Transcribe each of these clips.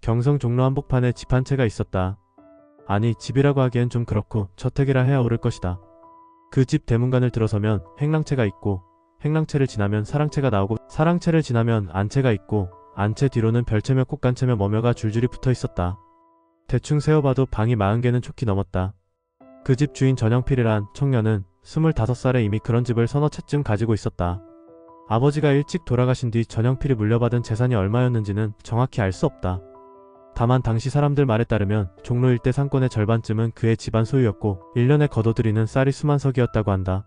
경성 종로 한복판에 집 한 채가 있었다. 아니, 집이라고 하기엔 좀 그렇고 저택이라 해야 오를 것이다. 그 집 대문관을 들어서면 횡랑채가 있고, 횡랑채를 지나면 사랑채가 나오고, 사랑채를 지나면 안채가 있고, 안채 뒤로는 별채며 꽃간채며 머며가 줄줄이 붙어 있었다. 대충 세어봐도 방이 40개는 촉히 넘었다. 그 집 주인 전영필이란 청년은 25살에 이미 그런 집을 서너 채쯤 가지고 있었다. 아버지가 일찍 돌아가신 뒤 전영필이 물려받은 재산이 얼마였는지는 정확히 알 수 없다. 다만 당시 사람들 말에 따르면 종로 일대 상권의 절반쯤은 그의 집안 소유였고 1년에 거둬들이는 쌀이 수만 석이었다고 한다.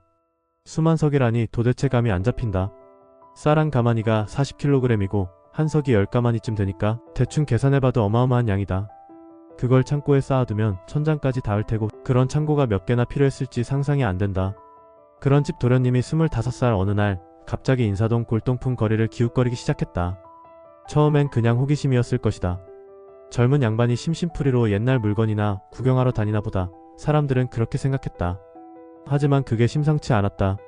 수만 석이라니 도대체 감이 안 잡힌다. 쌀 한 가마니가 40kg이고 한 석이 10가마니쯤 되니까 대충 계산해봐도 어마어마한 양이다. 그걸 창고에 쌓아두면 천장까지 닿을 테고 그런 창고가 몇 개나 필요했을지 상상이 안 된다. 그런 집 도련님이 25살 어느 날 갑자기 인사동 골동품 거리를 기웃거리기 시작했다. 처음엔 그냥 호기심이었을 것이다. 젊은 양반이 심심풀이로 옛날 물건이나 구경하러 다니나 보다. 사람들은 그렇게 생각했다. 하지만 그게 심상치 않았다.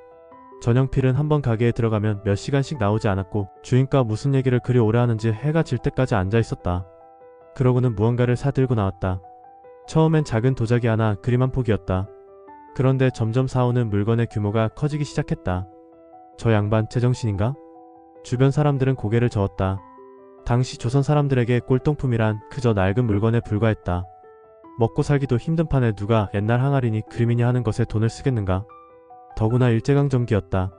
전영필은 한번 가게에 들어가면 몇 시간씩 나오지 않았고 주인과 무슨 얘기를 그리 오래 하는지 해가 질 때까지 앉아 있었다. 그러고는 무언가를 사들고 나왔다. 처음엔 작은 도자기 하나 그림 한 폭이었다. 그런데 점점 사오는 물건의 규모가 커지기 시작했다. 저 양반 제정신인가? 주변 사람들은 고개를 저었다. 당시 조선 사람들에게 꼴동품이란 그저 낡은 물건에 불과했다. 먹고 살기도 힘든 판에 누가 옛날 항아리니 그림이니 하는 것에 돈을 쓰겠는가? 더구나 일제강점기였다.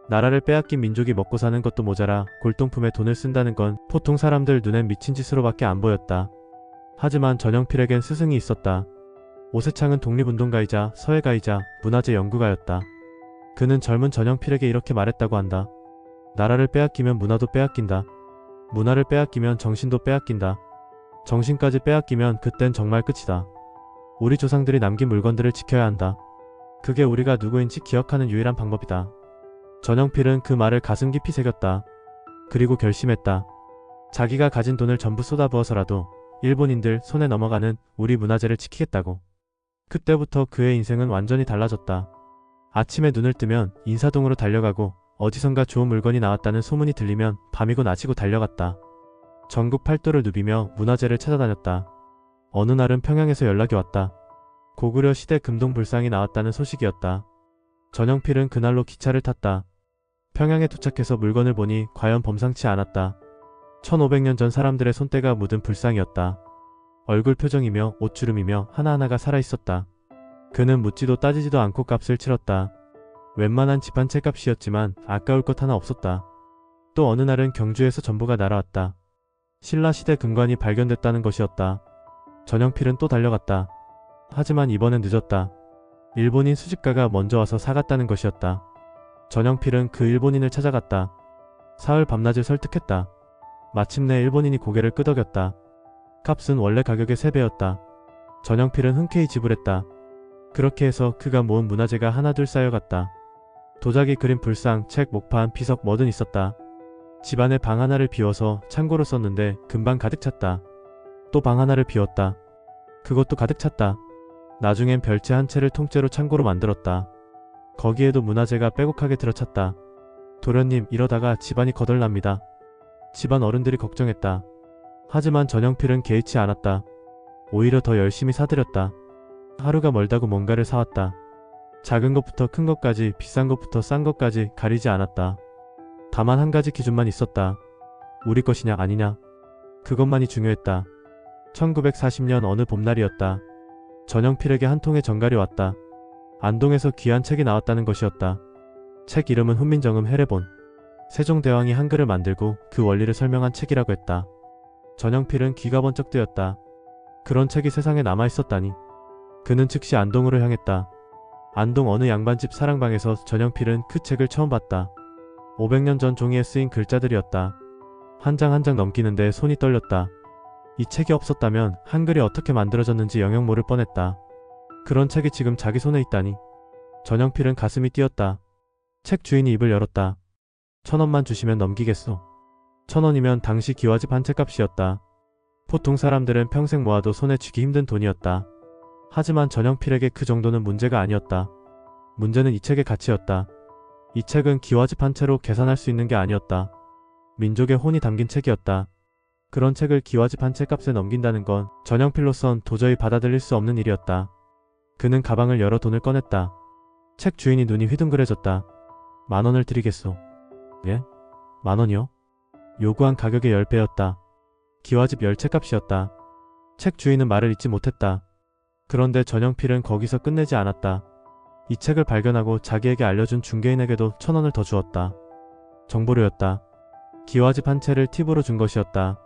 나라를 빼앗긴 민족이 먹고 사는 것도 모자라 골동품에 돈을 쓴다는 건 보통 사람들 눈엔 미친 짓으로밖에 안 보였다. 하지만 전영필에겐 스승이 있었다. 오세창은 독립운동가이자 서예가이자 문화재 연구가였다. 그는 젊은 전영필에게 이렇게 말했다고 한다. 나라를 빼앗기면 문화도 빼앗긴다. 문화를 빼앗기면 정신도 빼앗긴다. 정신까지 빼앗기면 그땐 정말 끝이다. 우리 조상들이 남긴 물건들을 지켜야 한다. 그게 우리가 누구인지 기억하는 유일한 방법이다. 전영필은 그 말을 가슴 깊이 새겼다. 그리고 결심했다. 자기가 가진 돈을 전부 쏟아부어서라도 일본인들 손에 넘어가는 우리 문화재를 지키겠다고. 그때부터 그의 인생은 완전히 달라졌다. 아침에 눈을 뜨면 인사동으로 달려가고 어디선가 좋은 물건이 나왔다는 소문이 들리면 밤이고 낮이고 달려갔다. 전국 팔도를 누비며 문화재를 찾아다녔다. 어느 날은 평양에서 연락이 왔다. 고구려 시대 금동불상이 나왔다는 소식이었다. 전영필은 그날로 기차를 탔다. 평양에 도착해서 물건을 보니 과연 범상치 않았다. 1500년 전 사람들의 손때가 묻은 불상이었다. 얼굴 표정이며 옷주름이며 하나하나가 살아있었다. 그는 묻지도 따지지도 않고 값을 치렀다. 웬만한 집 한 채 값이었지만 아까울 것 하나 없었다. 또 어느 날은 경주에서 전보가 날아왔다. 신라시대 금관이 발견됐다는 것이었다. 전영필은 또 달려갔다. 하지만 이번엔 늦었다. 일본인 수집가가 먼저 와서 사갔다는 것이었다. 전영필은 그 일본인을 찾아갔다. 사흘 밤낮을 설득했다. 마침내 일본인이 고개를 끄덕였다. 값은 원래 가격의 3배였다. 전영필은 흔쾌히 지불했다. 그렇게 해서 그가 모은 문화재가 하나둘 쌓여갔다. 도자기, 그림, 불상, 책, 목판, 비석 뭐든 있었다. 집안에 방 하나를 비워서 창고로 썼는데 금방 가득 찼다. 또 방 하나를 비웠다. 그것도 가득 찼다. 나중엔 별채 한 채를 통째로 창고로 만들었다. 거기에도 문화재가 빼곡하게 들어찼다. 도련님, 이러다가 집안이 거덜납니다. 집안 어른들이 걱정했다. 하지만 전영필은 개의치 않았다. 오히려 더 열심히 사들였다. 하루가 멀다고 뭔가를 사왔다. 작은 것부터 큰 것까지, 비싼 것부터 싼 것까지 가리지 않았다. 다만 한 가지 기준만 있었다. 우리 것이냐 아니냐. 그것만이 중요했다. 1940년 어느 봄날이었다. 전영필에게 한 통의 전갈이 왔다. 안동에서 귀한 책이 나왔다는 것이었다. 책 이름은 훈민정음 해례본. 세종대왕이 한글을 만들고 그 원리를 설명한 책이라고 했다. 전영필은 귀가 번쩍 뜨였다. 그런 책이 세상에 남아있었다니. 그는 즉시 안동으로 향했다. 안동 어느 양반집 사랑방에서 전영필은 그 책을 처음 봤다. 500년 전 종이에 쓰인 글자들이었다. 한 장 한 장 넘기는데 손이 떨렸다. 이 책이 없었다면 한글이 어떻게 만들어졌는지 영영 모를 뻔했다. 그런 책이 지금 자기 손에 있다니. 전영필은 가슴이 뛰었다. 책 주인이 입을 열었다. 1000원만 주시면 넘기겠소. 1000원이면 당시 기와집 한 채 값이었다. 보통 사람들은 평생 모아도 손에 쥐기 힘든 돈이었다. 하지만 전영필에게 그 정도는 문제가 아니었다. 문제는 이 책의 가치였다. 이 책은 기와집 한 채로 계산할 수 있는 게 아니었다. 민족의 혼이 담긴 책이었다. 그런 책을 기와집 한 채 값에 넘긴다는 건 전영필로선 도저히 받아들일 수 없는 일이었다. 그는 가방을 열어 돈을 꺼냈다. 책 주인이 눈이 휘둥그레졌다. 10,000원을 드리겠소. 예? 10,000원이요? 요구한 가격의 10배였다. 기와집 10채 값이었다. 책 주인은 말을 잇지 못했다. 그런데 전영필은 거기서 끝내지 않았다. 이 책을 발견하고 자기에게 알려준 중개인에게도 1,000원을 더 주었다. 정보료였다. 기와집 한 채를 팁으로 준 것이었다.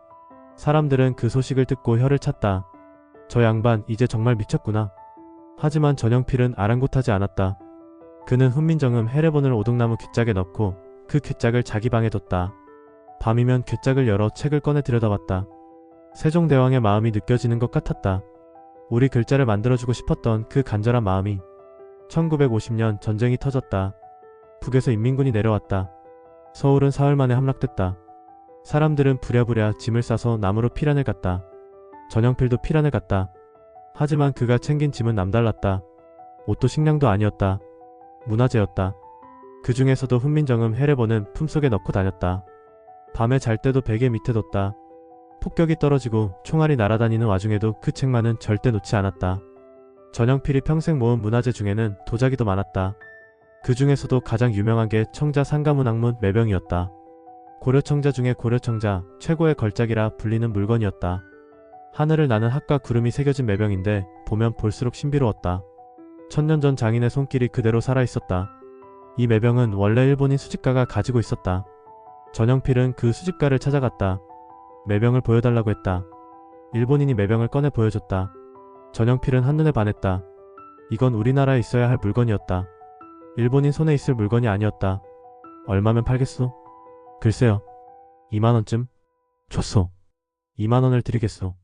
사람들은 그 소식을 듣고 혀를 찼다. 저 양반 이제 정말 미쳤구나. 하지만 전영필은 아랑곳하지 않았다. 그는 훈민정음 해례본을 오동나무 귓짝에 넣고 그 귓짝을 자기 방에 뒀다. 밤이면 귓짝을 열어 책을 꺼내 들여다봤다. 세종대왕의 마음이 느껴지는 것 같았다. 우리 글자를 만들어주고 싶었던 그 간절한 마음이. 1950년 전쟁이 터졌다. 북에서 인민군이 내려왔다. 서울은 사흘 만에 함락됐다. 사람들은 부랴부랴 짐을 싸서 남으로 피란을 갔다. 전영필도 피란을 갔다. 하지만 그가 챙긴 짐은 남달랐다. 옷도 식량도 아니었다. 문화재였다. 그 중에서도 훈민정음 해례본은 품속에 넣고 다녔다. 밤에 잘 때도 베개 밑에 뒀다. 폭격이 떨어지고 총알이 날아다니는 와중에도 그 책만은 절대 놓지 않았다. 전영필이 평생 모은 문화재 중에는 도자기도 많았다. 그 중에서도 가장 유명한 게 청자 상가문학문 매병이었다. 고려청자 중에 고려청자, 최고의 걸작이라 불리는 물건이었다. 하늘을 나는 학과 구름이 새겨진 매병인데 보면 볼수록 신비로웠다. 1000년 전 장인의 손길이 그대로 살아있었다. 이 매병은 원래 일본인 수집가가 가지고 있었다. 전영필은 그 수집가를 찾아갔다. 매병을 보여달라고 했다. 일본인이 매병을 꺼내 보여줬다. 전영필은 한눈에 반했다. 이건 우리나라에 있어야 할 물건이었다. 일본인 손에 있을 물건이 아니었다. 얼마면 팔겠소? 글쎄요. 20,000원쯤? 줬소. 20,000원을 드리겠소.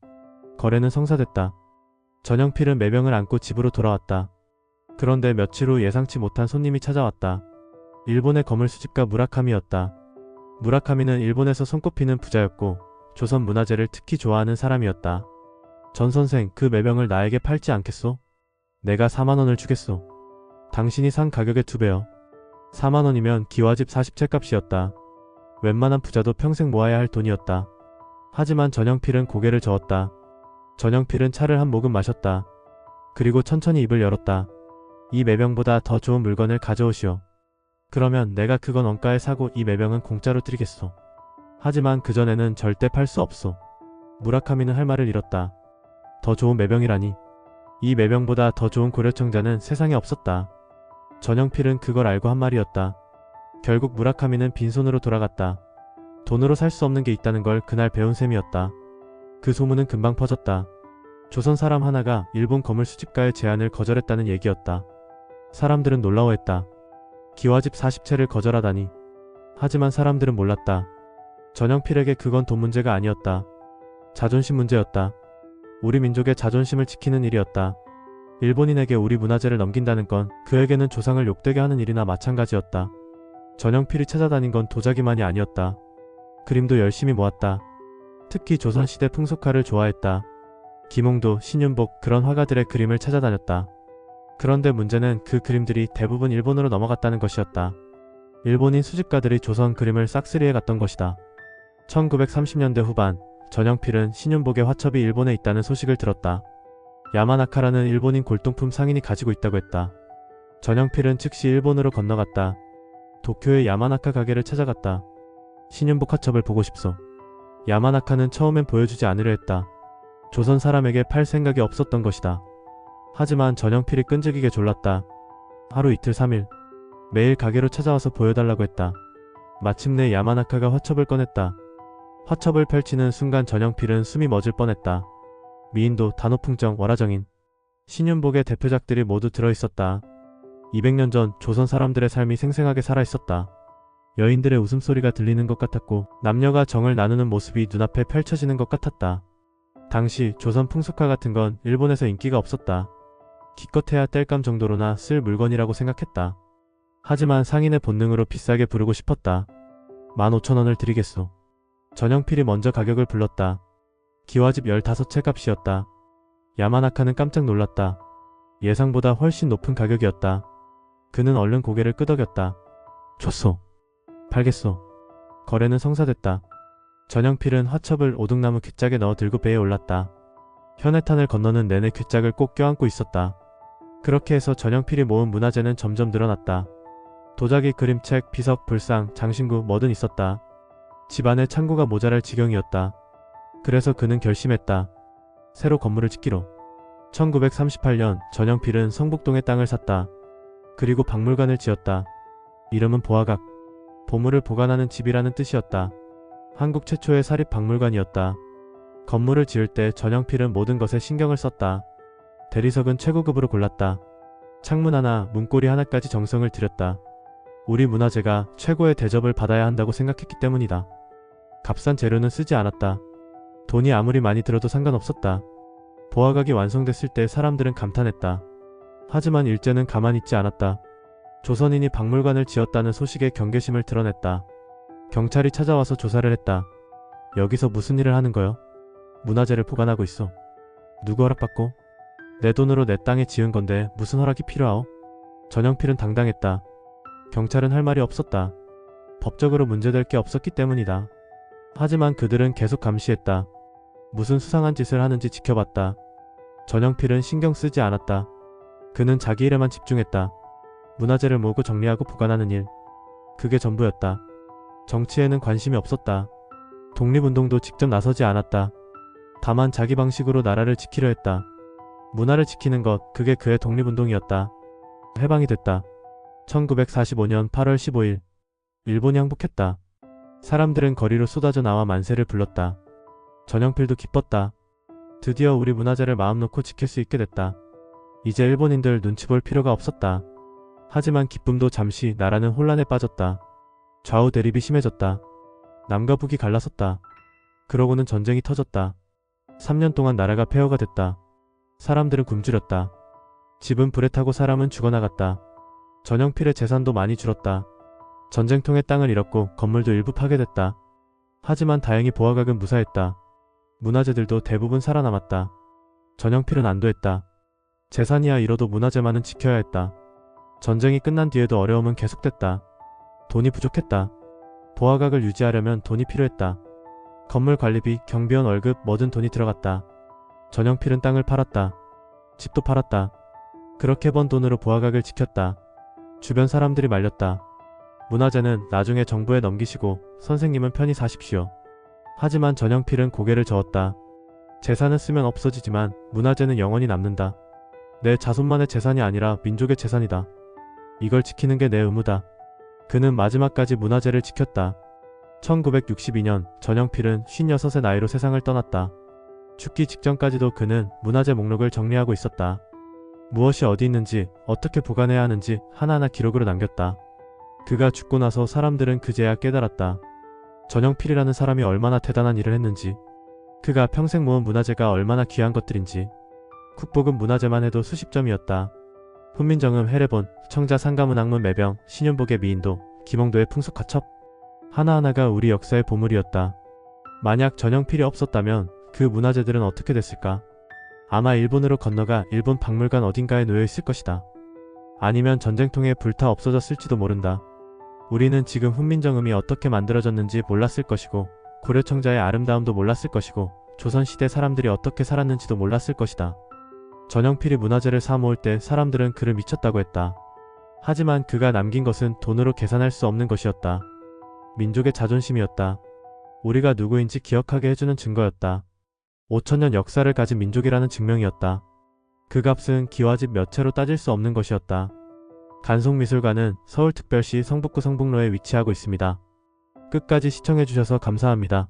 거래는 성사됐다. 전영필은 매병을 안고 집으로 돌아왔다. 그런데 며칠 후 예상치 못한 손님이 찾아왔다. 일본의 거물 수집가 무라카미였다. 무라카미는 일본에서 손꼽히는 부자였고 조선 문화재를 특히 좋아하는 사람이었다. 전 선생, 그 매병을 나에게 팔지 않겠소? 내가 40,000원을 주겠소. 당신이 산 가격의 2배요. 40,000원이면 기와집 40채 값이었다. 웬만한 부자도 평생 모아야 할 돈이었다. 하지만 전영필은 고개를 저었다. 전영필은 차를 한 모금 마셨다. 그리고 천천히 입을 열었다. 이 매병보다 더 좋은 물건을 가져오시오. 그러면 내가 그건 원가에 사고 이 매병은 공짜로 드리겠소. 하지만 그전에는 절대 팔 수 없소. 무라카미는 할 말을 잃었다. 더 좋은 매병이라니. 이 매병보다 더 좋은 고려청자는 세상에 없었다. 전영필은 그걸 알고 한 말이었다. 결국 무라카미는 빈손으로 돌아갔다. 돈으로 살 수 없는 게 있다는 걸 그날 배운 셈이었다. 그 소문은 금방 퍼졌다. 조선 사람 하나가 일본 거물 수집가의 제안을 거절했다는 얘기였다. 사람들은 놀라워했다. 기와집 40채를 거절하다니. 하지만 사람들은 몰랐다. 전영필에게 그건 돈 문제가 아니었다. 자존심 문제였다. 우리 민족의 자존심을 지키는 일이었다. 일본인에게 우리 문화재를 넘긴다는 건 그에게는 조상을 욕되게 하는 일이나 마찬가지였다. 전영필이 찾아다닌 건 도자기만이 아니었다. 그림도 열심히 모았다. 특히 조선시대 풍속화를 좋아했다. 김홍도, 신윤복 그런 화가들의 그림을 찾아다녔다. 그런데 문제는 그 그림들이 대부분 일본으로 넘어갔다는 것이었다. 일본인 수집가들이 조선 그림을 싹쓸이해 갔던 것이다. 1930년대 후반 전영필은 신윤복의 화첩이 일본에 있다는 소식을 들었다. 야마나카라는 일본인 골동품 상인이 가지고 있다고 했다. 전영필은 즉시 일본으로 건너갔다. 도쿄의 야마나카 가게를 찾아갔다. 신윤복 화첩을 보고 싶소. 야마나카는 처음엔 보여주지 않으려 했다. 조선 사람에게 팔 생각이 없었던 것이다. 하지만 전영필이 끈질기게 졸랐다. 하루 이틀 3일 매일 가게로 찾아와서 보여달라고 했다. 마침내 야마나카가 화첩을 꺼냈다. 화첩을 펼치는 순간 전영필은 숨이 멎을 뻔했다. 미인도, 단오풍정, 월화정인, 신윤복의 대표작들이 모두 들어있었다. 200년 전 조선 사람들의 삶이 생생하게 살아있었다. 여인들의 웃음소리가 들리는 것 같았고 남녀가 정을 나누는 모습이 눈앞에 펼쳐지는 것 같았다. 당시 조선 풍속화 같은 건 일본에서 인기가 없었다. 기껏해야 땔감 정도로나 쓸 물건이라고 생각했다. 하지만 상인의 본능으로 비싸게 부르고 싶었다. 15,000원을 드리겠소. 전영필이 먼저 가격을 불렀다. 기와집 15채 값이었다. 야마나카는 깜짝 놀랐다. 예상보다 훨씬 높은 가격이었다. 그는 얼른 고개를 끄덕였다. 줬소. 팔겠소. 거래는 성사됐다. 전영필은 화첩을 오둑나무 괴짝에 넣어 들고 배에 올랐다. 현해탄을 건너는 내내 괴짝을 꼭 껴안고 있었다. 그렇게 해서 전영필이 모은 문화재는 점점 늘어났다. 도자기, 그림책, 비석, 불상, 장신구 뭐든 있었다. 집안에 창고가 모자랄 지경이었다. 그래서 그는 결심했다. 새로 건물을 짓기로. 1938년 전영필은 성북동에 땅을 샀다. 그리고 박물관을 지었다. 이름은 보화각. 보물을 보관하는 집이라는 뜻이었다. 한국 최초의 사립박물관이었다. 건물을 지을 때 전영필은 모든 것에 신경을 썼다. 대리석은 최고급으로 골랐다. 창문 하나, 문고리 하나까지 정성을 들였다. 우리 문화재가 최고의 대접을 받아야 한다고 생각했기 때문이다. 값싼 재료는 쓰지 않았다. 돈이 아무리 많이 들어도 상관없었다. 보화각이 완성됐을 때 사람들은 감탄했다. 하지만 일제는 가만히 있지 않았다. 조선인이 박물관을 지었다는 소식에 경계심을 드러냈다. 경찰이 찾아와서 조사를 했다. 여기서 무슨 일을 하는 거요? 문화재를 보관하고 있어. 누구 허락받고? 내 돈으로 내 땅에 지은 건데 무슨 허락이 필요하오? 전영필은 당당했다. 경찰은 할 말이 없었다. 법적으로 문제될 게 없었기 때문이다. 하지만 그들은 계속 감시했다. 무슨 수상한 짓을 하는지 지켜봤다. 전영필은 신경 쓰지 않았다. 그는 자기 일에만 집중했다. 문화재를 모으고 정리하고 보관하는 일. 그게 전부였다. 정치에는 관심이 없었다. 독립운동도 직접 나서지 않았다. 다만 자기 방식으로 나라를 지키려 했다. 문화를 지키는 것, 그게 그의 독립운동이었다. 해방이 됐다. 1945년 8월 15일. 일본이 항복했다. 사람들은 거리로 쏟아져 나와 만세를 불렀다. 전영필도 기뻤다. 드디어 우리 문화재를 마음 놓고 지킬 수 있게 됐다. 이제 일본인들 눈치 볼 필요가 없었다. 하지만 기쁨도 잠시 나라는 혼란에 빠졌다. 좌우 대립이 심해졌다. 남과 북이 갈라섰다. 그러고는 전쟁이 터졌다. 3년 동안 나라가 폐허가 됐다. 사람들은 굶주렸다. 집은 불에 타고 사람은 죽어나갔다. 전영필의 재산도 많이 줄었다. 전쟁통에 땅을 잃었고 건물도 일부 파괴됐다. 하지만 다행히 보화각은 무사했다. 문화재들도 대부분 살아남았다. 전영필은 안도했다. 재산이야 잃어도 문화재만은 지켜야 했다. 전쟁이 끝난 뒤에도 어려움은 계속됐다. 돈이 부족했다. 보화각을 유지하려면 돈이 필요했다. 건물 관리비, 경비원 월급, 뭐든 돈이 들어갔다. 전영필은 땅을 팔았다. 집도 팔았다. 그렇게 번 돈으로 보화각을 지켰다. 주변 사람들이 말렸다. 문화재는 나중에 정부에 넘기시고 선생님은 편히 사십시오. 하지만 전영필은 고개를 저었다. 재산은 쓰면 없어지지만 문화재는 영원히 남는다. 내 자손만의 재산이 아니라 민족의 재산이다. 이걸 지키는 게 내 의무다. 그는 마지막까지 문화재를 지켰다. 1962년 전영필은 56의 나이로 세상을 떠났다. 죽기 직전까지도 그는 문화재 목록을 정리하고 있었다. 무엇이 어디 있는지, 어떻게 보관해야 하는지 하나하나 기록으로 남겼다. 그가 죽고 나서 사람들은 그제야 깨달았다. 전영필이라는 사람이 얼마나 대단한 일을 했는지, 그가 평생 모은 문화재가 얼마나 귀한 것들인지. 국보급 문화재만 해도 수십 점이었다. 훈민정음, 해례본, 청자 상가문학문 매병, 신윤복의 미인도, 김홍도의 풍속가첩. 하나하나가 우리 역사의 보물이었다. 만약 전영필이 없었다면 그 문화재들은 어떻게 됐을까? 아마 일본으로 건너가 일본 박물관 어딘가에 놓여 있을 것이다. 아니면 전쟁통에 불타 없어졌을지도 모른다. 우리는 지금 훈민정음이 어떻게 만들어졌는지 몰랐을 것이고, 고려청자의 아름다움도 몰랐을 것이고, 조선시대 사람들이 어떻게 살았는지도 몰랐을 것이다. 전영필이 문화재를 사모을 때 사람들은 그를 미쳤다고 했다. 하지만 그가 남긴 것은 돈으로 계산할 수 없는 것이었다. 민족의 자존심이었다. 우리가 누구인지 기억하게 해주는 증거였다. 5000년 역사를 가진 민족이라는 증명이었다. 그 값은 기와집 몇 채로 따질 수 없는 것이었다. 간송미술관은 서울특별시 성북구 성북로에 위치하고 있습니다. 끝까지 시청해주셔서 감사합니다.